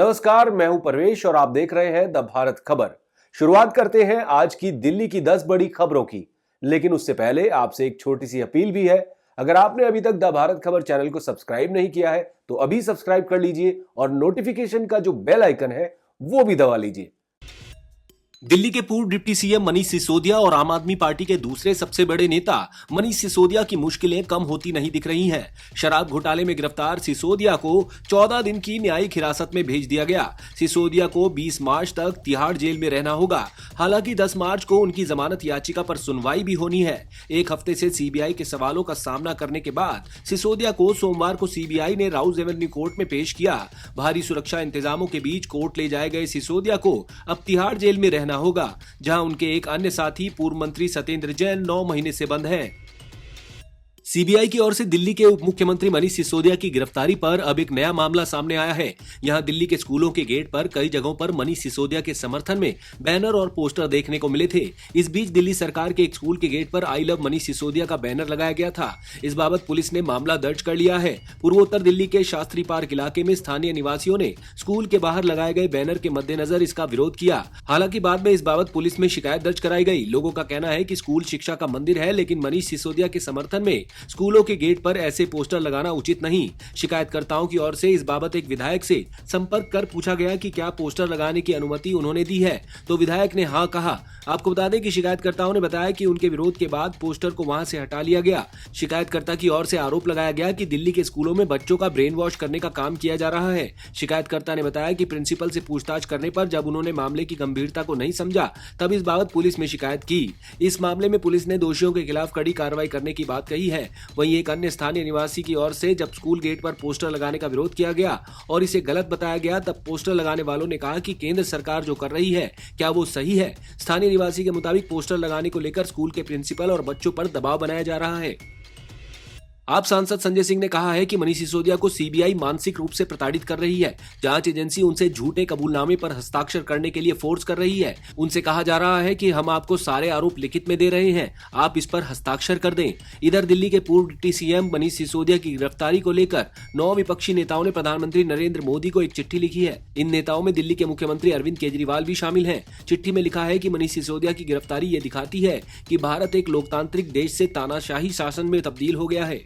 नमस्कार, मैं हूं परवेश और आप देख रहे हैं द भारत खबर। शुरुआत करते हैं आज की दिल्ली की 10 बड़ी खबरों की। लेकिन उससे पहले आपसे एक छोटी सी अपील भी है। अगर आपने अभी तक द भारत खबर चैनल को सब्सक्राइब नहीं किया है तो अभी सब्सक्राइब कर लीजिए और नोटिफिकेशन का जो बेल आइकन है वो भी दबा लीजिए। दिल्ली के पूर्व डिप्टी सीएम मनीष सिसोदिया और आम आदमी पार्टी के दूसरे सबसे बड़े नेता मनीष सिसोदिया की मुश्किलें कम होती नहीं दिख रही हैं। शराब घोटाले में गिरफ्तार सिसोदिया को 14 दिन की न्यायिक हिरासत में भेज दिया गया। सिसोदिया को 20 मार्च तक तिहाड़ जेल में रहना होगा। हालांकि 10 मार्च को उनकी जमानत याचिका पर सुनवाई भी होनी है। एक हफ्ते से सीबीआई के सवालों का सामना करने के बाद सिसोदिया को सोमवार को सीबीआई ने राउज एवेन्यू कोर्ट में पेश किया। भारी सुरक्षा इंतजामों के बीच कोर्ट ले जाए गए सिसोदिया को अब तिहाड़ जेल में रहना होगा, जहां उनके एक अन्य साथी पूर्व मंत्री सत्येंद्र जैन 9 महीने से बंद हैं। सीबीआई की ओर से दिल्ली के उप मुख्यमंत्री मनीष सिसोदिया की गिरफ्तारी पर अब एक नया मामला सामने आया है। यहां दिल्ली के स्कूलों के गेट पर कई जगहों पर मनीष सिसोदिया के समर्थन में बैनर और पोस्टर देखने को मिले थे। इस बीच दिल्ली सरकार के एक स्कूल के गेट पर आई लव मनीष सिसोदिया का बैनर लगाया गया था। इस बाबत पुलिस ने मामला दर्ज कर लिया है। पूर्वोत्तर दिल्ली के शास्त्री पार्क इलाके में स्थानीय निवासियों ने स्कूल के बाहर लगाए गए बैनर के मद्देनजर इसका विरोध किया। हालांकि बाद में इस बाबत पुलिस में शिकायत दर्ज कराई गई। लोगों का कहना है कि स्कूल शिक्षा का मंदिर है, लेकिन मनीष सिसोदिया के समर्थन में स्कूलों के गेट पर ऐसे पोस्टर लगाना उचित नहीं। शिकायतकर्ताओं की ओर से इस बाबत एक विधायक से संपर्क कर पूछा गया कि क्या पोस्टर लगाने की अनुमति उन्होंने दी है, तो विधायक ने हाँ कहा। आपको बता दें कि शिकायतकर्ताओं ने बताया कि उनके विरोध के बाद पोस्टर को वहां से हटा लिया गया। शिकायतकर्ता की ओर से आरोप लगाया गया कि दिल्ली के स्कूलों में बच्चों का ब्रेन वॉश करने का काम किया जा रहा है। शिकायतकर्ता ने बताया कि प्रिंसिपल से पूछताछ करने पर जब उन्होंने मामले की गंभीरता को नहीं समझा तब इस बाबत पुलिस में शिकायत की। इस मामले में पुलिस ने दोषियों के खिलाफ कड़ी कार्रवाई करने की बात कही है। वहीं एक अन्य स्थानीय निवासी की ओर से जब स्कूल गेट पर पोस्टर लगाने का विरोध किया गया और इसे गलत बताया गया, तब पोस्टर लगाने वालों ने कहा कि केंद्र सरकार जो कर रही है क्या वो सही है। स्थानीय निवासी के मुताबिक पोस्टर लगाने को लेकर स्कूल के प्रिंसिपल और बच्चों पर दबाव बनाया जा रहा है। आप सांसद संजय सिंह ने कहा है कि मनीष सिसोदिया को सीबीआई मानसिक रूप से प्रताड़ित कर रही है। जांच एजेंसी उनसे झूठे कबूलनामे पर हस्ताक्षर करने के लिए फोर्स कर रही है। उनसे कहा जा रहा है कि हम आपको सारे आरोप लिखित में दे रहे हैं, आप इस पर हस्ताक्षर कर दें। इधर दिल्ली के पूर्व डिप्टी सीएम मनीष सिसोदिया की गिरफ्तारी को लेकर 9 विपक्षी नेताओं ने प्रधानमंत्री नरेंद्र मोदी को एक चिट्ठी लिखी है। इन नेताओं में दिल्ली के मुख्यमंत्री अरविंद केजरीवाल भी शामिल हैं। चिट्ठी में लिखा है कि मनीष सिसोदिया की गिरफ्तारी ये दिखाती है कि भारत एक लोकतांत्रिक देश से तानाशाही शासन में तब्दील हो गया है।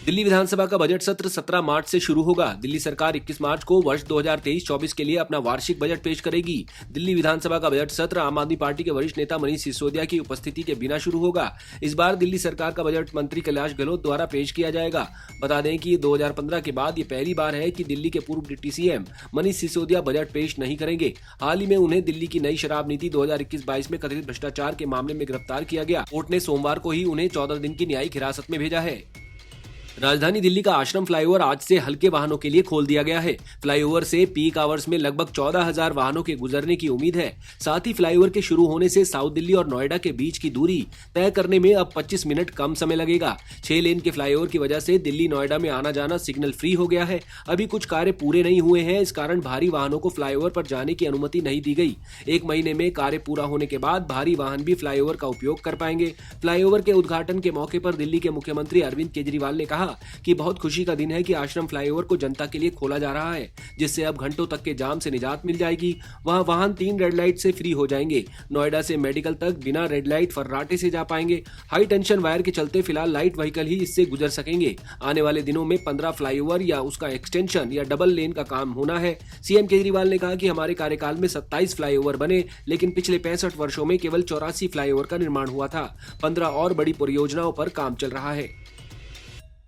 दिल्ली विधानसभा का बजट सत्र 17 मार्च से शुरू होगा। दिल्ली सरकार 21 मार्च को वर्ष 2023-24 के लिए अपना वार्षिक बजट पेश करेगी। दिल्ली विधानसभा का बजट सत्र आम आदमी पार्टी के वरिष्ठ नेता मनीष सिसोदिया की उपस्थिति के बिना शुरू होगा। इस बार दिल्ली सरकार का बजट मंत्री कैलाश गहलोत द्वारा पेश किया जाएगा। बता दें कि 2015 के बाद ये पहली बार है कि दिल्ली के पूर्व deputy CM Manish Sisodia budget पेश नहीं करेंगे। हाल ही में उन्हें दिल्ली की नई शराब नीति 2021-22 में कथित भ्रष्टाचार के मामले में गिरफ्तार किया गया। कोर्ट ने सोमवार को ही उन्हें 14 दिन की न्यायिक हिरासत में भेजा है। राजधानी दिल्ली का आश्रम फ्लाईओवर आज से हल्के वाहनों के लिए खोल दिया गया है। फ्लाईओवर से पीक आवर्स में लगभग 14,000 वाहनों के गुजरने की उम्मीद है। साथ ही फ्लाईओवर के शुरू होने से साउथ दिल्ली और नोएडा के बीच की दूरी तय करने में अब 25 मिनट कम समय लगेगा। 6 लेन के फ्लाईओवर की वजह से दिल्ली नोएडा में आना जाना सिग्नल फ्री हो गया है। अभी कुछ कार्य पूरे नहीं हुए हैं, इस कारण भारी वाहनों को फ्लाईओवर पर जाने की अनुमति नहीं दी गई। 1 महीने में कार्य पूरा होने के बाद भारी वाहन भी फ्लाईओवर का उपयोग कर पाएंगे। फ्लाईओवर के उद्घाटन के मौके पर दिल्ली के मुख्यमंत्री अरविंद केजरीवाल ने कहा कि बहुत खुशी का दिन है कि आश्रम फ्लाईओवर को जनता के लिए खोला जा रहा है, जिससे अब घंटों तक के जाम से निजात मिल जाएगी। वहां वाहन 3 रेड लाइट से फ्री हो जाएंगे। नोएडा से मेडिकल तक बिना रेड लाइट फर्राटे से जा पाएंगे। हाई टेंशन वायर के चलते फिलहाल लाइट व्हीकल ही इससे गुजर सकेंगे। आने वाले दिनों में 15 फ्लाईओवर या उसका एक्सटेंशन या डबल लेन का काम होना है। सीएम केजरीवाल ने कहा कि हमारे कार्यकाल में 27 फ्लाईओवर बने, लेकिन पिछले 65 वर्षों में केवल 84 फ्लाईओवर का निर्माण हुआ था। 15 और बड़ी परियोजनाओं पर काम चल रहा है।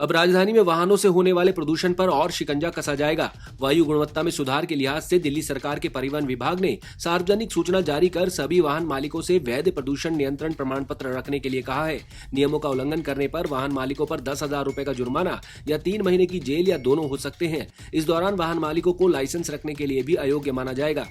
अब राजधानी में वाहनों से होने वाले प्रदूषण पर और शिकंजा कसा जाएगा। वायु गुणवत्ता में सुधार के लिहाज से दिल्ली सरकार के परिवहन विभाग ने सार्वजनिक सूचना जारी कर सभी वाहन मालिकों से वैध प्रदूषण नियंत्रण प्रमाण पत्र रखने के लिए कहा है। नियमों का उल्लंघन करने पर वाहन मालिकों पर 10,000 रुपए का जुर्माना या 3 महीने की जेल या दोनों हो सकते हैं। इस दौरान वाहन मालिकों को लाइसेंस रखने के लिए भी अयोग्य माना जाएगा।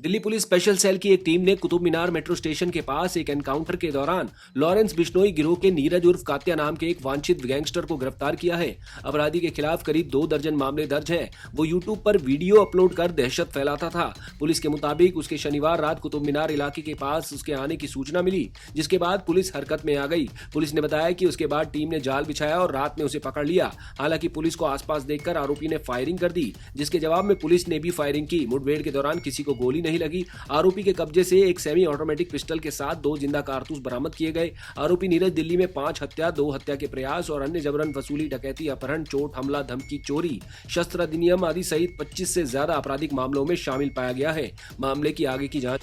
दिल्ली पुलिस स्पेशल सेल की एक टीम ने कुतुब मीनार मेट्रो स्टेशन के पास एक एनकाउंटर के दौरान लॉरेंस बिश्नोई गिरोह के नीरज उर्फ कात्या नाम के एक वांछित गैंगस्टर को गिरफ्तार किया है। अपराधी के खिलाफ करीब 2 दर्जन मामले दर्ज हैं। वो यूट्यूब पर वीडियो अपलोड कर दहशत फैलाता था। पुलिस के मुताबिक उसके शनिवार रात कुतुब मीनार इलाके के पास उसके आने की सूचना मिली, जिसके बाद पुलिस हरकत में आ गई। पुलिस ने बताया कि उसके बाद टीम ने जाल बिछाया और रात में उसे पकड़ लिया। हालांकि पुलिस को आसपास देखकर आरोपी ने फायरिंग कर दी, जिसके जवाब में पुलिस ने भी फायरिंग की। मुठभेड़ के दौरान किसी को गोली नहीं लगी। आरोपी के कब्जे से एक सेमी ऑटोमेटिक पिस्टल के साथ 2 जिंदा कारतूस बरामद किए गए। आरोपी नीरज दिल्ली में 5 हत्या, 2 हत्या के प्रयास और अन्य जबरन वसूली, डकैती, अपहरण, चोट, हमला, धमकी, चोरी, शस्त्र अधिनियम आदि सहित 25 से ज्यादा आपराधिक मामलों में शामिल पाया गया है। मामले की आगे की जांच।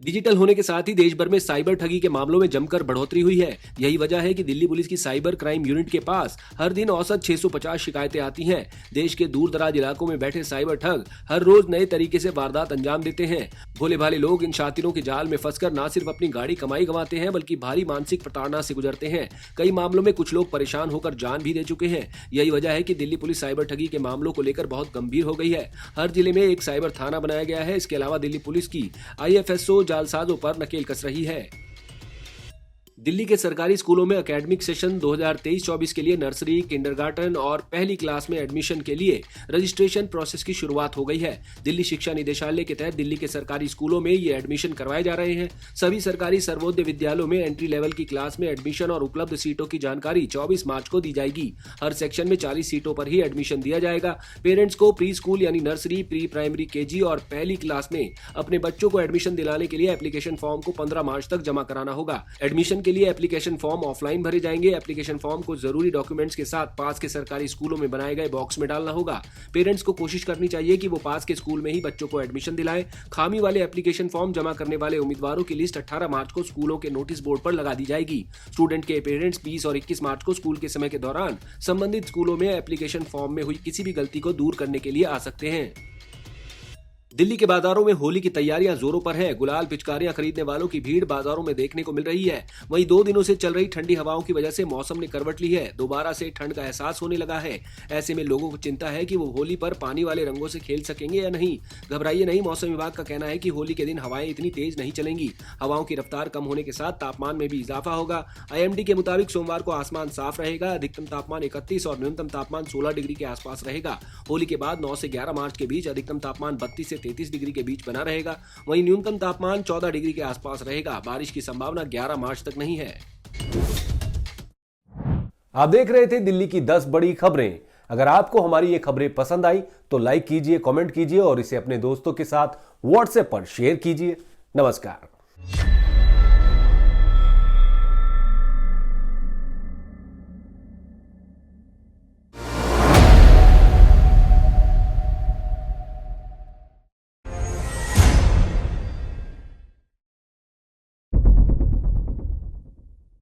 डिजिटल होने के साथ ही देश भर में साइबर ठगी के मामलों में जमकर बढ़ोतरी हुई है। यही वजह है कि दिल्ली पुलिस की साइबर क्राइम यूनिट के पास हर दिन औसत 650 शिकायतें आती हैं। देश के दूर दराज इलाकों में बैठे साइबर ठग हर रोज नए तरीके से वारदात अंजाम देते हैं। भोले भाले लोग इन शातिरों के जाल में फंसकर न सिर्फ अपनी गाड़ी कमाई गंवाते हैं, बल्कि भारी मानसिक प्रताड़ना से गुजरते हैं। कई मामलों में कुछ लोग परेशान होकर जान भी दे चुके हैं। यही वजह है कि दिल्ली पुलिस साइबर ठगी के मामलों को लेकर बहुत गंभीर हो गई है। हर जिले में एक साइबर थाना बनाया गया है। इसके अलावा दिल्ली पुलिस की IFSO जालसाजों पर नकेल कस रही है। दिल्ली के सरकारी स्कूलों में एकेडमिक सेशन 2023-24 के लिए नर्सरी, किंडरगार्टन और पहली क्लास में एडमिशन के लिए रजिस्ट्रेशन प्रोसेस की शुरुआत हो गई है। दिल्ली शिक्षा निदेशालय के तहत दिल्ली के सरकारी स्कूलों में ये एडमिशन करवाए जा रहे हैं। सभी सरकारी सर्वोदय विद्यालयों में एंट्री लेवल की क्लास में एडमिशन और उपलब्ध सीटों की जानकारी 24 मार्च को दी जाएगी। हर सेक्शन में 40 सीटों पर ही एडमिशन दिया जाएगा। पेरेंट्स को प्री स्कूल यानी नर्सरी, प्री प्राइमरी, KG और पहली क्लास में अपने बच्चों को एडमिशन दिलाने के लिए एप्लीकेशन फॉर्म को 15 मार्च तक जमा कराना होगा। एडमिशन के लिए एप्लीकेशन फॉर्म ऑफलाइन भरे जाएंगे। एप्लीकेशन फॉर्म को जरूरी डॉक्यूमेंट्स के साथ पास के सरकारी स्कूलों में बनाए गए बॉक्स में डालना होगा। पेरेंट्स को कोशिश करनी चाहिए कि वो पास के स्कूल में ही बच्चों को एडमिशन दिलाएं। खामी वाले एप्लीकेशन फॉर्म जमा करने वाले उम्मीदवारों की लिस्ट 18 मार्च को स्कूलों के नोटिस बोर्ड पर लगा दी जाएगी। स्टूडेंट के पेरेंट्स 20 और 21 मार्च को स्कूल के समय के दौरान संबंधित स्कूलों में एप्लीकेशन फॉर्म में हुई किसी भी गलती को दूर करने के लिए आ सकते हैं। दिल्ली के बाजारों में होली की तैयारियां जोरों पर है। गुलाल, पिचकारियां खरीदने वालों की भीड़ बाजारों में देखने को मिल रही है। वहीं 2 दिनों से चल रही ठंडी हवाओं की वजह से मौसम ने करवट ली है। दोबारा से ठंड का एहसास होने लगा है। ऐसे में लोगों को चिंता है कि वो होली पर पानी वाले रंगों से खेल सकेंगे या नहीं। घबराइए नहीं, मौसम विभाग का कहना है कि होली के दिन हवाएं इतनी तेज नहीं चलेंगी। हवाओं की रफ्तार कम होने के साथ तापमान में भी इजाफा होगा। IMD के मुताबिक सोमवार को आसमान साफ रहेगा। अधिकतम तापमान 31 और न्यूनतम तापमान 16 डिग्री के आसपास रहेगा। होली के बाद 9 से 11 मार्च के बीच अधिकतम तापमान 32 से 33 डिग्री के बीच बना रहेगा। वहीं न्यूनतम तापमान 14 डिग्री के आसपास रहेगा। बारिश की संभावना 11 मार्च तक नहीं है। आप देख रहे थे दिल्ली की 10 बड़ी खबरें। अगर आपको हमारी ये खबरें पसंद आई तो लाइक कीजिए, कमेंट कीजिए और इसे अपने दोस्तों के साथ WhatsApp पर शेयर कीजिए। नमस्कार।